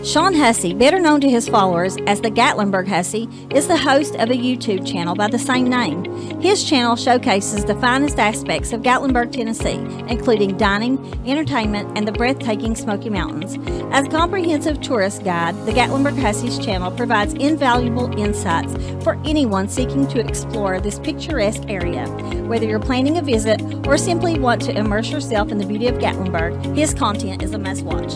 Sean Hussey, better known to his followers as the Gatlinburg Hussey, is the host of a YouTube channel by the same name. His channel showcases the finest aspects of Gatlinburg, Tennessee, including dining, entertainment, and the breathtaking Smoky Mountains. As a comprehensive tourist guide, the Gatlinburg Hussey's channel provides invaluable insights for anyone seeking to explore this picturesque area. Whether you're planning a visit or simply want to immerse yourself in the beauty of Gatlinburg, his content is a must-watch.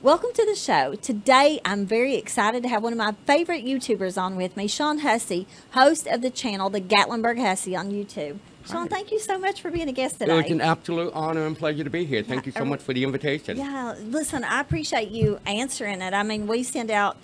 Welcome to the show. Today, I'm very excited to have one of my favorite YouTubers on with me, Sean Hussey, host of the channel, the Gatlinburg Hussey on YouTube. Sean, thank you so much for being a guest today. It was an absolute honor and pleasure to be here. Thank you so much for the invitation. Yeah, listen, I appreciate you answering it. I mean, we send out,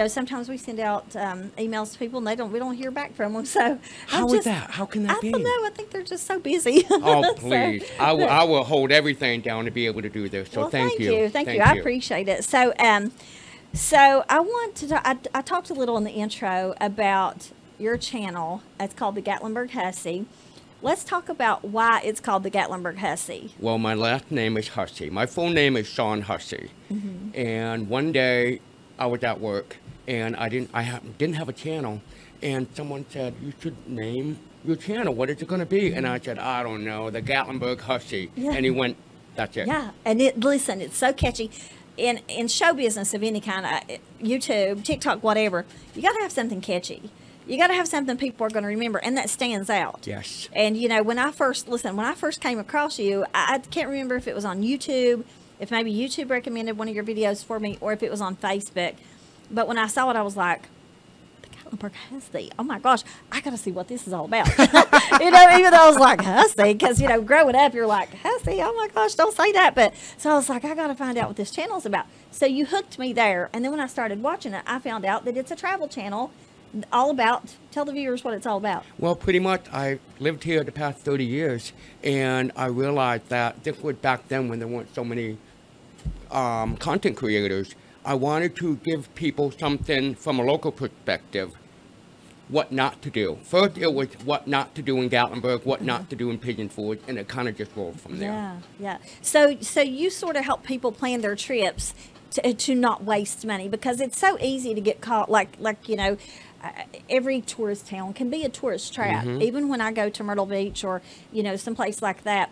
sometimes we send out emails to people and we don't hear back from them. So how is that? How can that be? I don't know. I think they're just so busy. Oh, please. So, I will hold everything down to be able to do this. So well, thank you. Thank you. I appreciate it. So, I want to, I talked a little in the intro about your channel. It's called the Gatlinburg Hussey. Let's talk about why it's called the Gatlinburg Hussey. Well, my last name is Hussey. My full name is Sean Hussey. Mm-hmm. And one day I was at work and I didn't have a channel. And someone said, you should name your channel. What is it going to be? And I said, I don't know, the Gatlinburg Hussey. Yeah. And he went, that's it. Yeah. And listen, it's so catchy. In show business of any kind, YouTube, TikTok, whatever, you got to have something catchy. You got to have something people are going to remember, and that stands out. Yes. And, when I first came across you, I can't remember if it was on YouTube, if maybe YouTube recommended one of your videos for me, or if it was on Facebook. But when I saw it, I was like, the Gatlinburg Hussey. Oh, my gosh, I got to see what this is all about. Even though I was like, Hussey, because, growing up, you're like, Hussey, oh, my gosh, don't say that. But so I was like, I got to find out what this channel is about. So you hooked me there. And then when I started watching it, I found out that it's a travel channel. All about, tell the viewers what it's all about. Well, pretty much I lived here the past 30 years and I realized that this was back then when there weren't so many content creators. I wanted to give people something from a local perspective, what not to do. First it was what not to do in Gatlinburg, what not to do in Pigeon Forge, and it kind of just rolled from there. Yeah. So you sort of help people plan their trips to not waste money, because it's so easy to get caught every tourist town can be a tourist trap. Mm-hmm. Even when I go to Myrtle Beach or, someplace like that,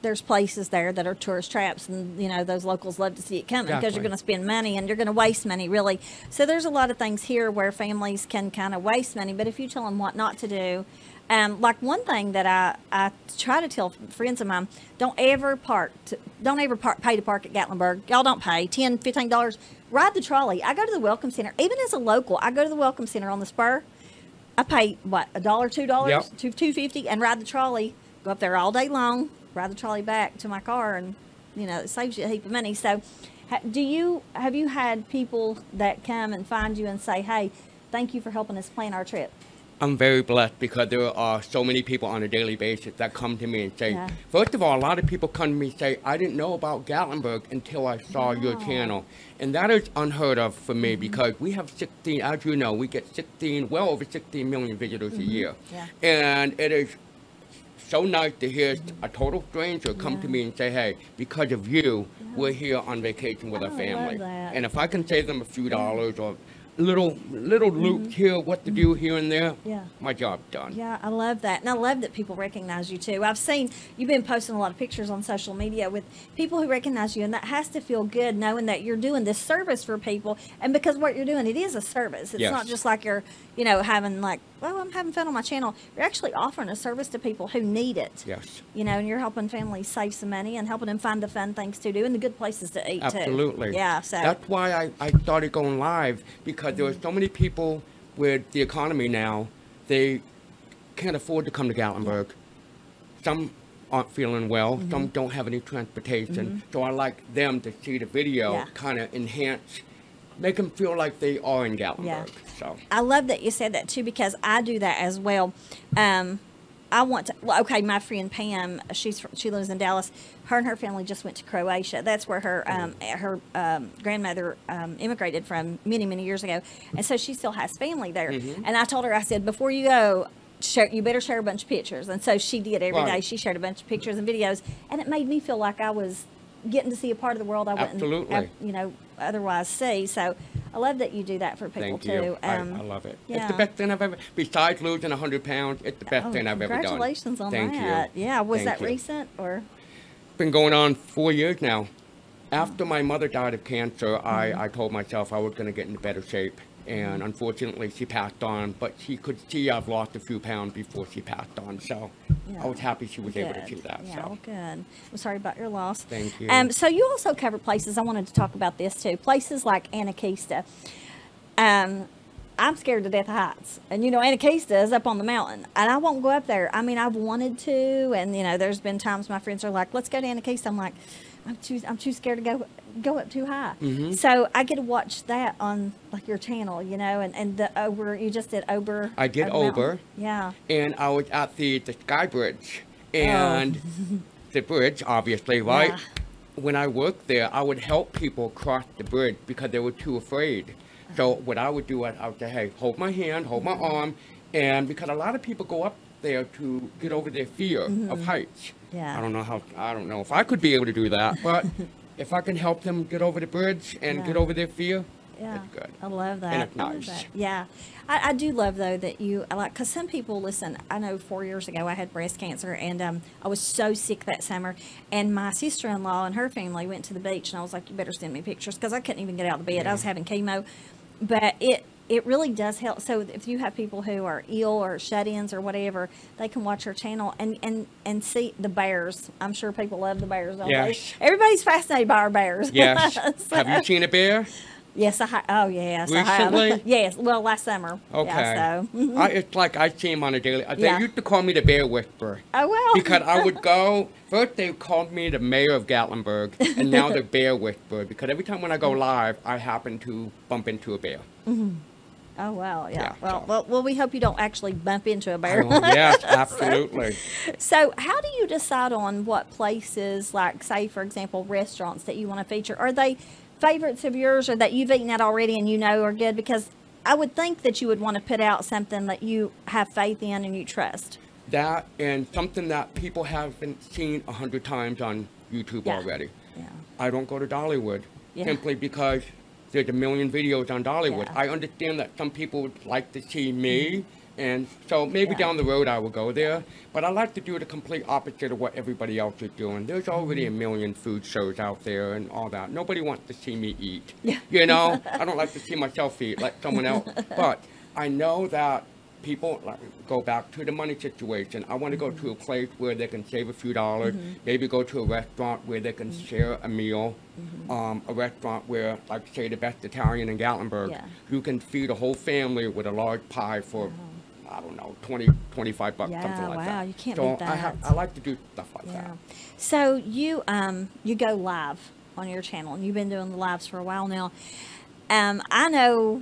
there's places there that are tourist traps, and, those locals love to see it coming because you're going to spend money and you're going to waste money, really. So there's a lot of things here where families can kind of waste money, but if you tell them what not to do, like one thing that I try to tell friends of mine, don't ever pay to park at Gatlinburg. Y'all don't pay $10, $15. Ride the trolley. I go to the Welcome Center. Even as a local, I go to the Welcome Center on the spur. I pay, $1, $2, yep. $2.50, and ride the trolley. Go up there all day long, ride the trolley back to my car, and, it saves you a heap of money. So have you had people that come and find you and say, hey, thank you for helping us plan our trip? I'm very blessed because there are so many people on a daily basis that come to me and say, first of all, a lot of people come to me and say, I didn't know about Gatlinburg until I saw your channel. And that is unheard of for me because we have 16, as you know, we get well over 16 million visitors a year. Yeah. And it is so nice to hear a total stranger come to me and say, hey, because of you, we're here on vacation with our family. And if I can save them a few dollars or little loops here, what to do here and there, my job's done. Yeah, I love that. And I love that people recognize you too. I've seen you've been posting a lot of pictures on social media with people who recognize you, and that has to feel good knowing that you're doing this service for people. And because what you're doing, it is a service. It's not just like you're, having like, well, I'm having fun on my channel. You're actually offering a service to people who need it. Yes. And you're helping families save some money and helping them find the fun things to do and the good places to eat too. Absolutely. Yeah. So that's why I started going live, because there are so many people with the economy now, they can't afford to come to Gatlinburg. Some aren't feeling well, some don't have any transportation. So I like them to see the video, kind of enhance, make them feel like they are in Gatlinburg. So I love that you said that too, because I do that as well. I want to, my friend Pam, she lives in Dallas. Her and her family just went to Croatia. That's where her grandmother immigrated from many, many years ago. And so she still has family there. And I told her, I said, before you go, you better share a bunch of pictures. And so she did every day. She shared a bunch of pictures and videos. And it made me feel like I was getting to see a part of the world I wouldn't, Absolutely. you know, otherwise see. So I love that you do that for people Thank too. you. I love it. Yeah. It's the best thing I've ever, besides losing 100 pounds, it's the best thing I've ever done. Congratulations on Thank that. you. Yeah, was Thank that you. recent or? Been going on 4 years now. After my mother died of cancer, I told myself I was going to get into better shape. And unfortunately, she passed on, but she could see I've lost a few pounds before she passed on. So Yeah. I was happy she was able to Good. see that. Yeah, So well, good. I'm sorry about your loss. Thank you. So you also cover places, I wanted to talk about this too, places like Anakeesta. I'm scared to death of heights. And, you know, Anakeesta is up on the mountain. And I won't go up there. I mean, I've wanted to. And, you know, there's been times my friends are like, let's go to Anakeesta. I'm like, I'm too scared to go up too high. Mm-hmm. So I get to watch that on, like, your channel, you know, and the Ober, you just did Ober. I did Ober. Yeah. And I was at the Sky Bridge. And the bridge, obviously, right? Yeah. When I worked there, I would help people cross the bridge because they were too afraid. So what I would do, I would say, hey, hold my hand, hold my arm. And because a lot of people go up there to get over their fear of heights. Yeah. I don't know if I could be able to do that, but if I can help them get over the bridge and get over their fear, Yeah, that's good. I love that. And it's I love nice. that. Yeah, I do love though that you like, because some people listen. I know 4 years ago I had breast cancer, and I was so sick that summer. And my sister-in-law and her family went to the beach, and I was like, "You better send me pictures," because I couldn't even get out of bed. I was having chemo, but it really does help. So if you have people who are ill or shut-ins or whatever, they can watch your channel and see the bears. I'm sure people love the bears, don't Yes. they? Everybody's fascinated by our bears. Yes. So- Have you seen a bear? Yes, oh yes, I Recently? have. Yes, well, last summer. Okay. Yeah, so. It's like I see him on a daily. They Yeah. used to call me the bear whisperer. Oh well. Because I would go, first they called me the mayor of Gatlinburg, and now the bear whisperer. Because every time when I go live, I happen to bump into a bear. Oh well, yeah. Yeah, Well, we hope you don't actually bump into a bear. Oh, yes, absolutely. So, how do you decide on what places, like, say, for example, restaurants that you want to feature? Are they favorites of yours, or that you've eaten at already and you know are good? Because I would think that you would want to put out something that you have faith in and you trust. That and something that people haven't seen 100 times on YouTube Yeah. already. Yeah. I don't go to Dollywood Yeah. simply because there's a million videos on Dollywood. Yeah. I understand that some people would like to see me, and so maybe Yeah. down the road I will go there. But I like to do the complete opposite of what everybody else is doing. There's already a million food shows out there and all that. Nobody wants to see me eat. Yeah. You know, I don't like to see myself eat like someone else. But I know that people like go back to the money situation. I want to go to a place where they can save a few dollars, maybe go to a restaurant where they can share a meal, a restaurant where, like say, the best Italian in Gatlinburg, Yeah. you can feed a whole family with a large pie for, I don't know, 20, 25 bucks, Yeah, something like that. wow, you can't so beat that. I like to do stuff like Yeah. that. So you go live on your channel, and you've been doing the lives for a while now. I know.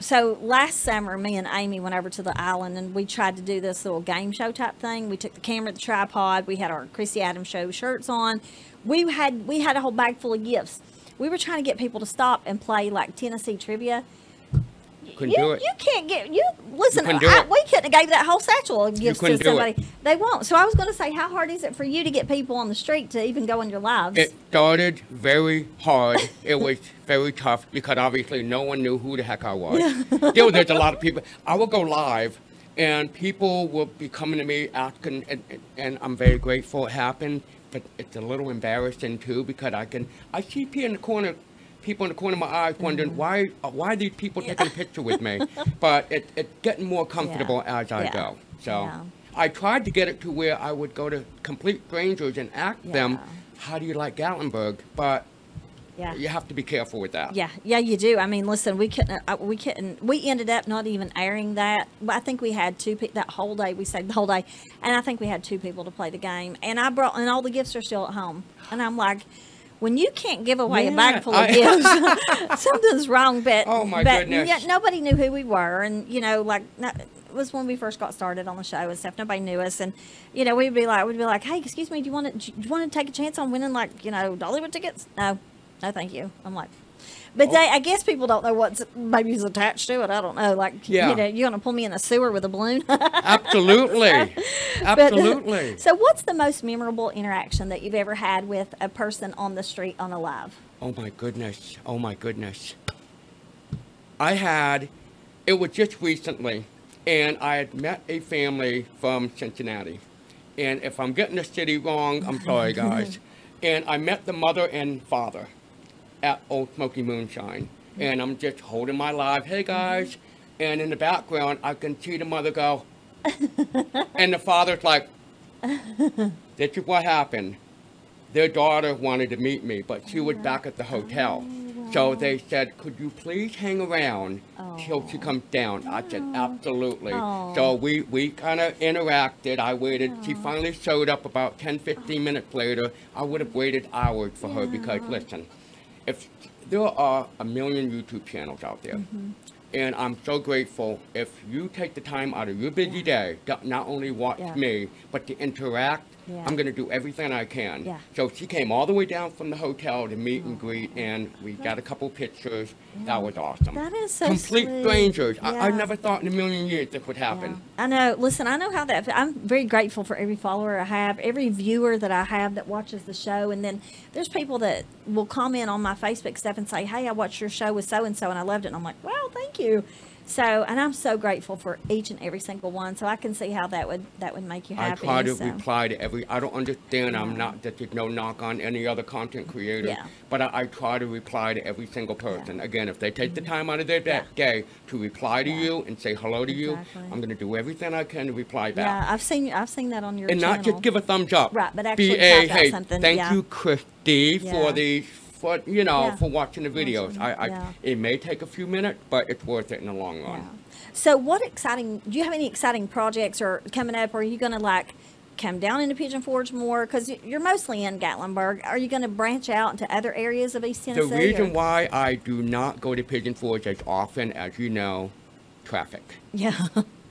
So last summer, me and Amy went over to the island, and we tried to do this little game show type thing. We took the camera, the tripod. We had our Christy Adams Show shirts on. We had a whole bag full of gifts. We were trying to get people to stop and play like Tennessee trivia. Couldn't do it. You can't listen. couldn't do it. We couldn't have gave that whole satchel of gifts to couldn't do it. somebody. They won't. So I was going to say, how hard is it for you to get people on the street to even go in your lives? It started very hard. It was very tough because obviously no one knew who the heck I was. There's a lot of people. I would go live, and people will be coming to me asking, and I'm very grateful it happened, but it's a little embarrassing too because I see people in the corner of my eyes wondering why are these people taking a picture with me? But it's getting more comfortable as I go. So I tried to get it to where I would go to complete strangers and ask them, how do you like Gatlinburg? But you have to be careful with that. Yeah, you do. I mean, listen, we ended up not even airing that. But I think we had that whole day. We stayed the whole day, and I think we had 2 people to play the game. And and all the gifts are still at home. And I'm like, when you can't give away a bag full of gifts, something's wrong. But oh my but goodness, yeah, nobody knew who we were, and it was when we first got started on the show and stuff. Nobody knew us, and we'd be like, hey, excuse me, do you want to take a chance on winning Dollywood tickets? No. No, thank you. I'm like, but I guess people don't know what's maybe is attached to it. I don't know. Like, Yeah. you know, you're going to pull me in a sewer with a balloon. Absolutely. Absolutely. So what's the most memorable interaction that you've ever had with a person on the street on a live? Oh my goodness. Oh my goodness. It was just recently, and I had met a family from Cincinnati. And if I'm getting the city wrong, I'm sorry, guys. And I met the mother and father at Old Smoky Moonshine. And I'm just holding my live, hey guys. And in the background, I can see the mother go. And the father's like, this is what happened. Their daughter wanted to meet me, but she was back at the hotel. So they said, could you please hang around till she comes down? I said, absolutely. So we kind of interacted. I waited. She finally showed up about 10, 15 minutes later. I would have waited hours for her because, listen, if there are a million YouTube channels out there, and I'm so grateful if you take the time out of your busy day to not only watch me, but to interact. I'm going to do everything I can. So she came all the way down from the hotel to meet and greet, and we got a couple pictures. That was awesome. That is so Complete sweet. strangers. I never thought in a million years this would happen. I know. Listen, I know how that. I'm very grateful for every follower I have, every viewer that I have that watches the show, and then there's people that will comment on my Facebook stuff and say, "Hey, I watched your show with so and so, and I loved it." And I'm like, "Wow, thank you." So, and I'm so grateful for each and every single one. So I can see how that would make you happy. I try to reply to every. I don't understand. I'm not. There's no knock on any other content creator. But I try to reply to every single person. Again, if they take the time out of their day to reply to you and say hello to you, I'm going to do everything I can to reply back. Yeah, I've seen that on your and channel. not just give a thumbs up. Right, but actually hey, type out something. Thank you, Christy, for the. For watching the videos. It may take a few minutes, but it's worth it in the long run. So do you have any exciting projects or coming up? Or are you going to like come down into Pigeon Forge more? Because you're mostly in Gatlinburg. Are you going to branch out into other areas of East Tennessee? The reason why I do not go to Pigeon Forge as often as you know, traffic. Yeah.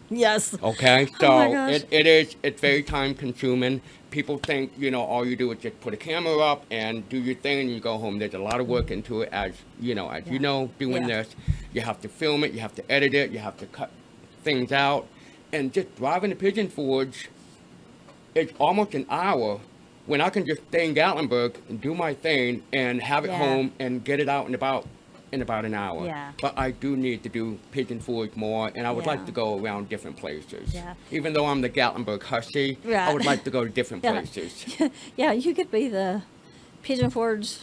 Yes. Okay, so it's very time consuming. People think, all you do is just put a camera up and do your thing and you go home. There's a lot of work into it as doing this. You have to film it, you have to edit it, you have to cut things out. And just driving to Pigeon Forge, it's almost an hour when I can just stay in Gatlinburg and do my thing and have it home and get it out in about an hour. But I do need to do Pigeon Forge more, and I would like to go around different places. Even though I'm the Gatlinburg Hussey, I would like to go to different places. Yeah, you could be the Pigeon Forge.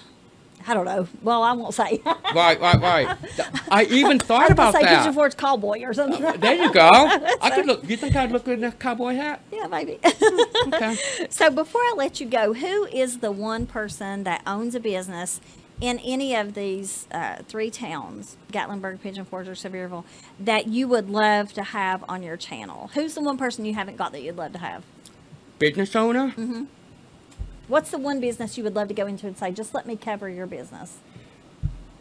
I don't know. Well, I won't say. Right. I even thought about that. Pigeon Forge cowboy or something. There you go. I could look. You think I'd look good in a cowboy hat? Yeah, maybe. Okay. So before I let you go, who is the one person that owns a business in any of these three towns, Gatlinburg, Pigeon Forge, or Sevierville, that you would love to have on your channel? Who's the one person you haven't got that you'd love to have? Business owner? Mm-hmm. What's the one business you would love to go into and say, just let me cover your business?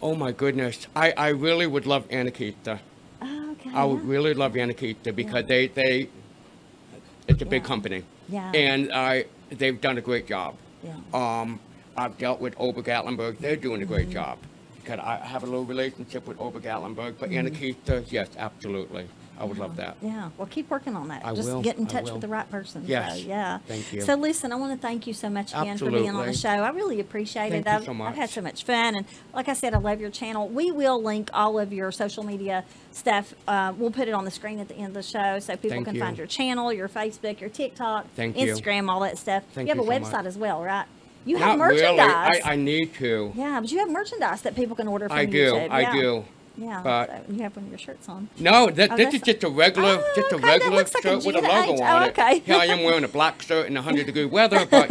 Oh, my goodness. I really would love Anakita. Oh, okay. I would really love Anakita because it's a big company. Yeah. And they've done a great job. Yeah. I've dealt with Ober Gatlinburg. They're doing a great job. Because I have a little relationship with Ober Gatlinburg. But Anakita, yes, absolutely. I would love that. Yeah. Well, keep working on that. I Just will. get in touch with the right person. Yes. So, yeah. Thank you. So, listen, I want to thank you so much again for being on the show. I really appreciate it. Thank you so much. I've had so much fun. And like I said, I love your channel. We will link all of your social media stuff. We'll put it on the screen at the end of the show so people can find your channel, your Facebook, your TikTok, Instagram, all that stuff. You have a website as well, right? You have merchandise. Really. I need to. Yeah, but you have merchandise that people can order from YouTube. I do. Yeah, but so you have one of your shirts on. No, this is just a regular, shirt with a logo on it. Here I am wearing a black shirt in 100-degree weather, but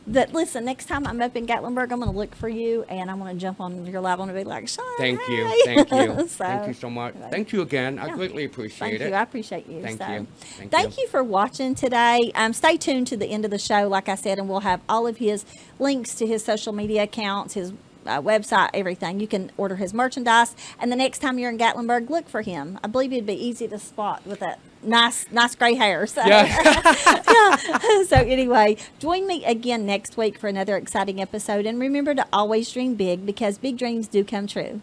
But listen, next time I'm up in Gatlinburg, I'm going to look for you, and I'm going to jump on your live and be like, Sean, thank you. So, thank you so much. Thank you again. I greatly appreciate it. Thank you. I appreciate you. Thank you. Thank you for watching today. Stay tuned to the end of the show, like I said, and we'll have all of his links to his social media accounts, his website, everything. You can order his merchandise, and the next time you're in Gatlinburg, look for him. I believe he'd be easy to spot with that nice gray hair. So. Yeah. Yeah. So anyway, join me again next week for another exciting episode. And remember to always dream big, because big dreams do come true.